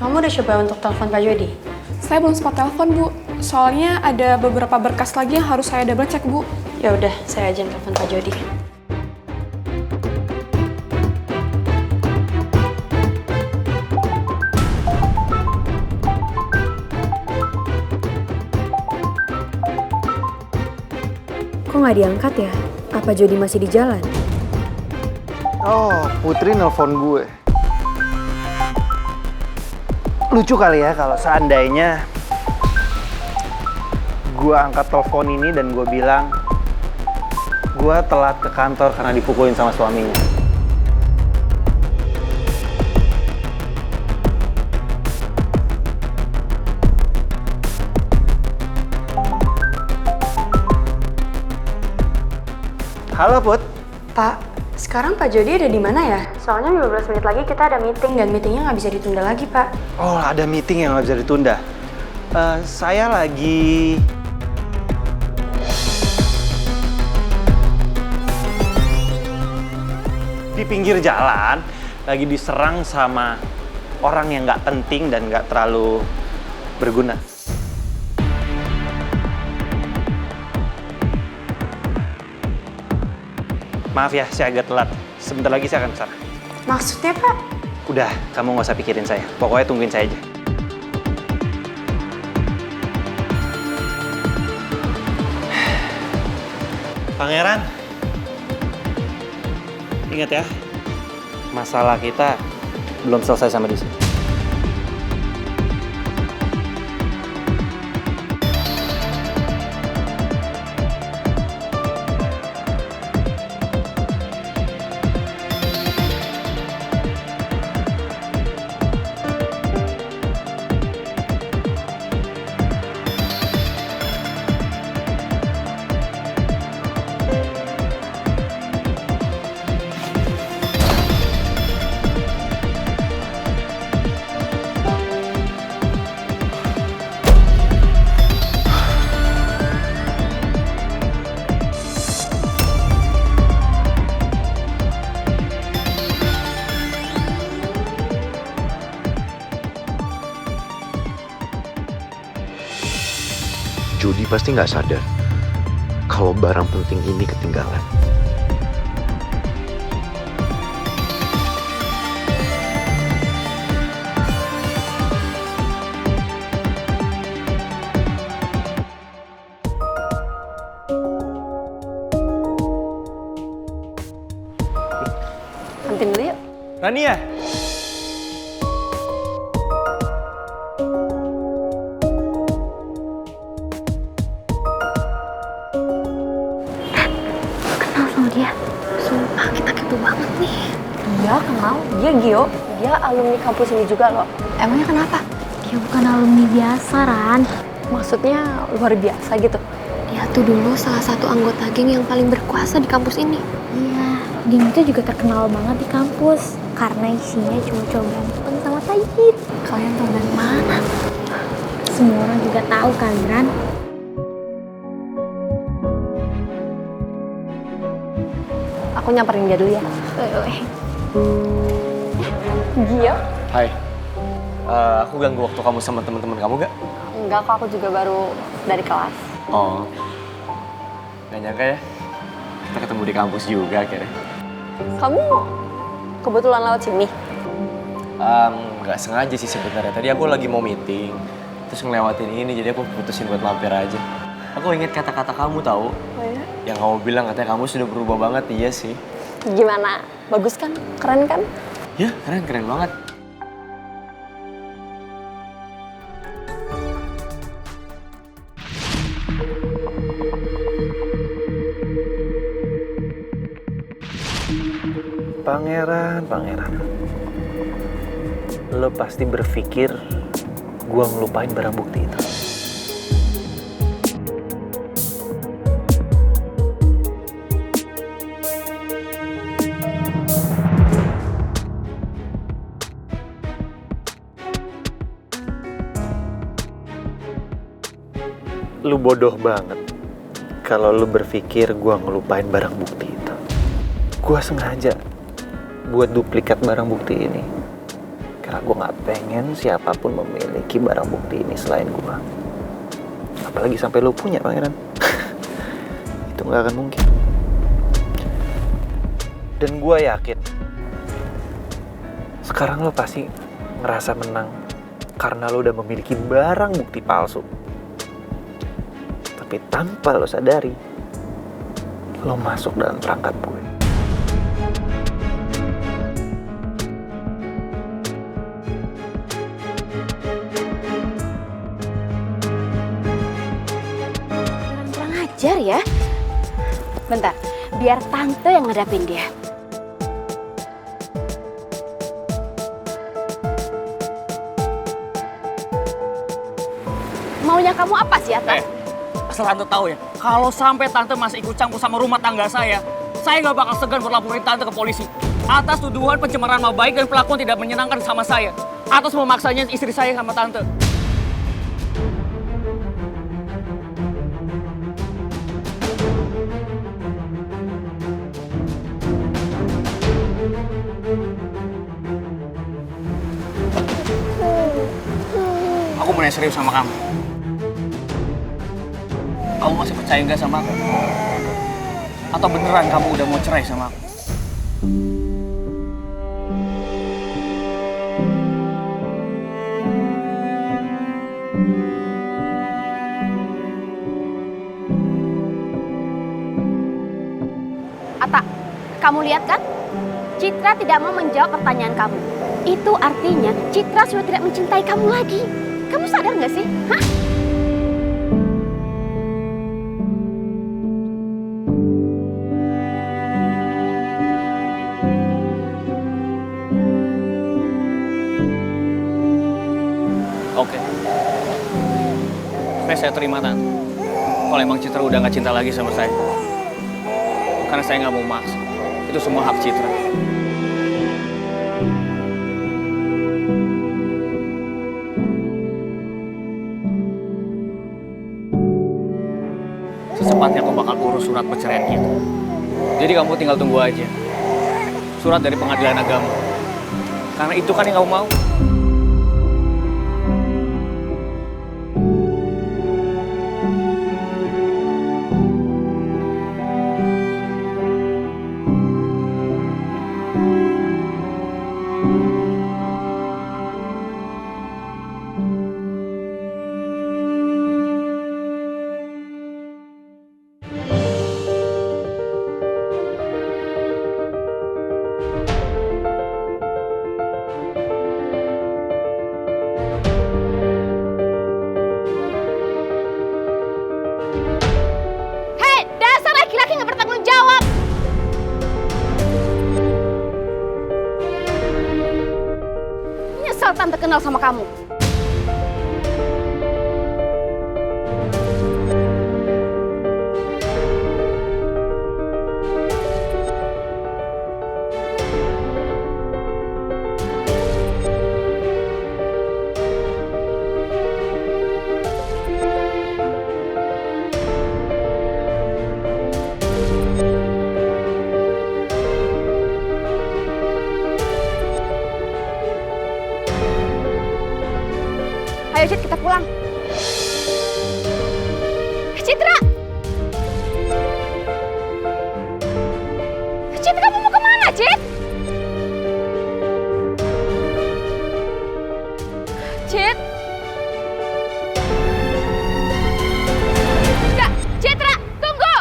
Kamu udah coba untuk telepon Pak Jody? Saya belum sempat telepon, Bu. Soalnya ada beberapa berkas lagi yang harus saya double check, Bu. Ya udah, saya aja yang telepon Pak Jody. Kok nggak diangkat ya? Apa Jody masih di jalan? Oh, Putri nelpon gue. Lucu kali ya kalau seandainya gue angkat telepon ini dan gue bilang gue telat ke kantor karena dipukulin sama suaminya. Halo Put. Pak, sekarang Pak Jody ada di mana ya? Soalnya 15 menit lagi kita ada meeting dan meetingnya nggak bisa ditunda lagi, Pak. Oh, ada meeting yang nggak bisa ditunda. Saya lagi di pinggir jalan, lagi diserang sama orang yang nggak penting dan nggak terlalu berguna. Maaf ya, saya agak telat. Sebentar lagi saya akan kesana. Maksudnya, Pak? Udah, kamu nggak usah pikirin saya. Pokoknya tungguin saya aja. Pangeran, ingat ya, masalah kita belum selesai sampai di sini. Jody pasti nggak sadar kalau barang penting ini ketinggalan. Kantin dulu yuk. Rania. Kenal sama dia? Sumpah, kita kepo banget nih. Iya, kenal. Dia Gio. Dia alumni kampus ini juga loh. Emangnya kenapa? Dia bukan alumni biasa, Ran. Maksudnya luar biasa gitu? Dia tuh dulu salah satu anggota geng yang paling berkuasa di kampus ini. Iya, geng itu juga terkenal banget di kampus. Karena isinya cowok-cowok ganteng sama tajir. Kalian tahu dari mana? Semua orang juga tahu kan, Ran? Aku nyamperin dia dulu ya. Gio? Hai, aku ganggu waktu kamu sama teman-teman kamu gak? Enggak kok, aku juga baru dari kelas. Oh, gak nyangka ya, kita ketemu di kampus juga akhirnya. Kamu kebetulan lewat sini? Gak sengaja sih sebenarnya, tadi aku lagi mau meeting, terus ngelewatin ini, jadi aku putusin buat mampir aja. Aku inget kata-kata kamu tahu. Oh ya? Yang kamu bilang katanya kamu sudah berubah banget, iya sih. Gimana? Bagus kan? Keren kan? Ya, keren banget. Pangeran. lo pasti berpikir gue ngelupain barang bukti itu. Lu bodoh banget kalau lu berpikir gue ngelupain barang bukti itu. Gue sengaja buat duplikat barang bukti ini karena gue nggak pengen siapapun memiliki barang bukti ini selain gue. Apalagi sampai lu punya, pangeran. Itu nggak akan mungkin. Dan gue yakin sekarang lo pasti ngerasa menang karena lo udah memiliki barang bukti palsu. Tapi tanpa lo sadari, lo masuk dalam perangkap gue. Kurang ajar ya. Bentar, biar tante yang ngadapin dia. Maunya kamu apa sih, Atta? Asal tante tahu ya, kalau sampai tante masih ikut campur sama rumah tangga saya nggak bakal segan buat laporin tante ke polisi. Atas tuduhan pencemaran nama baik dan perlakuan tidak menyenangkan sama saya. Atas memaksanya istri saya sama tante. Aku mau nanya serius sama kamu. Kamu masih percaya nggak sama aku? Atau beneran kamu udah mau cerai sama aku? Atta, kamu lihat kan? Citra tidak mau menjawab pertanyaan kamu. Itu artinya Citra sudah tidak mencintai kamu lagi. Kamu sadar nggak sih? Hah? Oke. Saya terima, Tante. Kalau emang Citra udah nggak cinta lagi sama saya. Karena saya nggak mau maksa. Itu semua hak Citra. Secepatnya aku bakal urus surat perceraian kita. Jadi kamu tinggal tunggu aja. Surat dari pengadilan agama. Karena itu kan yang kamu mau. Tante kenal sama kamu. Ayo, Cit, kita pulang. Citra! Cit, kamu mau kemana, Cit? Cit? Citra, tunggu!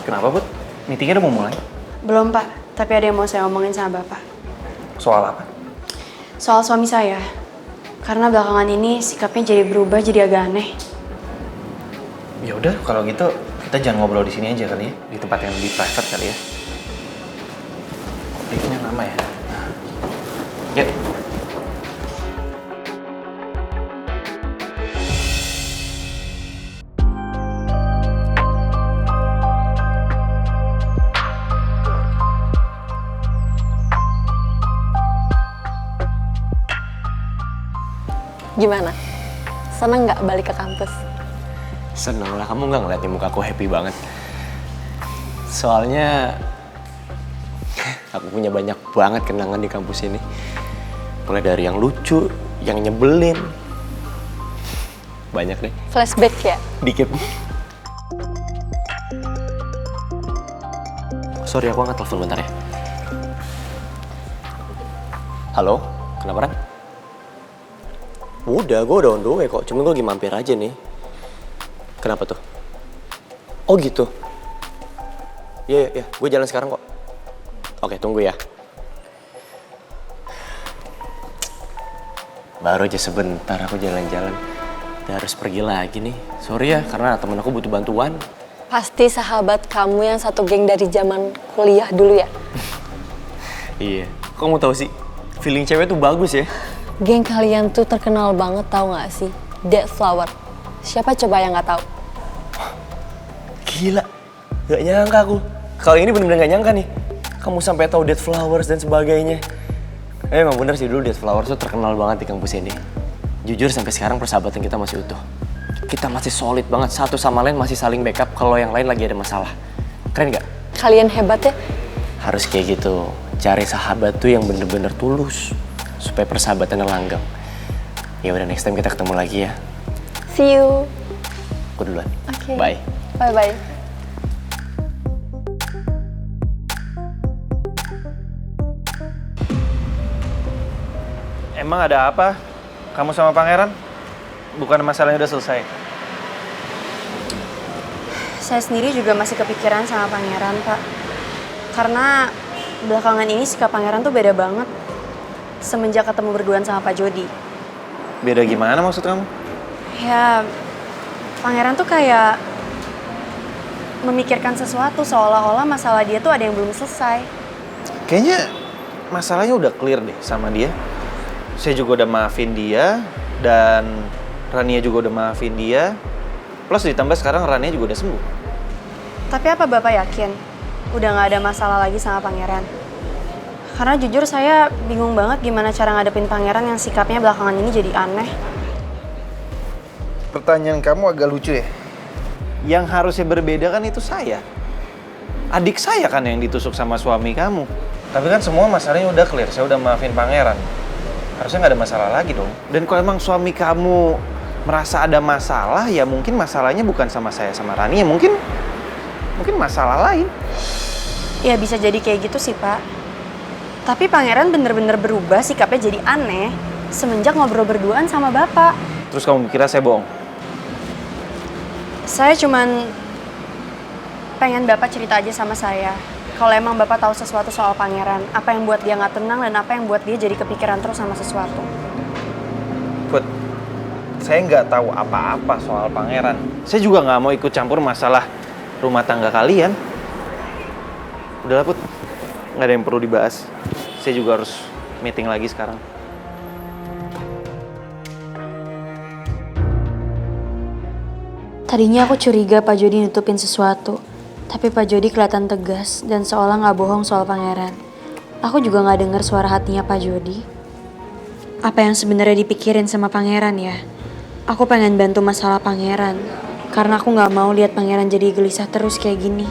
Kenapa, Bud? Meetingnya udah mau mulai? Belum, Pak. Tapi ada yang mau saya omongin sama Bapak. Soal apa? Soal suami saya. Karena belakangan ini sikapnya jadi berubah, jadi agak aneh. Ya udah kalau gitu kita jangan ngobrol di sini aja kali ya, di tempat yang lebih private kali ya. Liftnya lama ya. Nah. Yuk. Gimana? Seneng nggak balik ke kampus? Seneng lah, kamu nggak ngeliat nih muka aku happy banget. Soalnya aku punya banyak banget kenangan di kampus ini. Mulai dari yang lucu, yang nyebelin. Banyak deh. Flashback ya? Dikit. Sorry, aku angkat telepon bentar ya. Halo, kenapa Ran? Udah, gue udah on the way kok. Cuma gue lagi mampir aja nih. Kenapa tuh? Oh gitu? Iya, gue jalan sekarang kok. Oke, tunggu ya. Baru aja sebentar aku jalan-jalan. Udah harus pergi lagi nih. Sorry ya, karena temen aku butuh bantuan. Pasti sahabat kamu yang satu geng dari zaman kuliah dulu ya? Iya. Kok kamu tahu sih? Feeling cewek tuh bagus ya. Geng kalian tuh terkenal banget, tahu nggak sih? Dead Flower. Siapa coba yang nggak tahu? Gila, gak nyangka aku. Kalau ini bener-bener gak nyangka nih. Kamu sampai tahu Dead Flowers dan sebagainya. Emang bener sih dulu Dead Flowers tuh terkenal banget di kampus ini. Jujur sampai sekarang persahabatan kita masih utuh. Kita masih solid banget, satu sama lain masih saling backup kalau yang lain lagi ada masalah. Keren gak? Kalian hebat ya? Harus kayak gitu. Cari sahabat tuh yang bener-bener tulus. Supaya persahabatannya langgeng. Ya udah, next time kita ketemu lagi ya. See you. Aku duluan. Oke. Bye. Bye-bye. Emang ada apa? Kamu sama pangeran? Bukan masalahnya udah selesai? Saya sendiri juga masih kepikiran sama pangeran, Pak. Karena belakangan ini sikap pangeran tuh beda banget. Semenjak ketemu berduaan sama Pak Jody. Beda gimana maksud kamu? Ya, pangeran tuh kayak memikirkan sesuatu seolah-olah masalah dia tuh ada yang belum selesai. Kayaknya masalahnya udah clear deh sama dia. Saya juga udah maafin dia, dan Rania juga udah maafin dia. Plus ditambah sekarang Rania juga udah sembuh. Tapi apa Bapak yakin udah gak ada masalah lagi sama pangeran? Karena jujur saya bingung banget gimana cara ngadepin pangeran yang sikapnya belakangan ini jadi aneh. Pertanyaan kamu agak lucu ya. Yang harusnya berbeda kan itu saya. Adik saya kan yang ditusuk sama suami kamu. Tapi kan semua masalahnya udah clear, saya udah maafin pangeran. Harusnya nggak ada masalah lagi dong. Dan kalau emang suami kamu merasa ada masalah, ya mungkin masalahnya bukan sama saya sama Rani, ya mungkin masalah lain. Ya bisa jadi kayak gitu sih Pak. Tapi pangeran bener-bener berubah sikapnya jadi aneh semenjak ngobrol berduaan sama Bapak. Terus kamu kira saya bohong? Saya cuman pengen Bapak cerita aja sama saya. Kalau emang Bapak tahu sesuatu soal pangeran, apa yang buat dia nggak tenang dan apa yang buat dia jadi kepikiran terus sama sesuatu. Put, saya nggak tahu apa-apa soal pangeran. Saya juga nggak mau ikut campur masalah rumah tangga kalian. Udahlah Put, nggak ada yang perlu dibahas. Saya juga harus meeting lagi sekarang. Tadinya aku curiga Pak Jody nutupin sesuatu. Tapi Pak Jody kelihatan tegas dan seolah nggak bohong soal pangeran. Aku juga nggak dengar suara hatinya Pak Jody. Apa yang sebenarnya dipikirin sama pangeran ya? Aku pengen bantu masalah pangeran. Karena aku nggak mau lihat pangeran jadi gelisah terus kayak gini.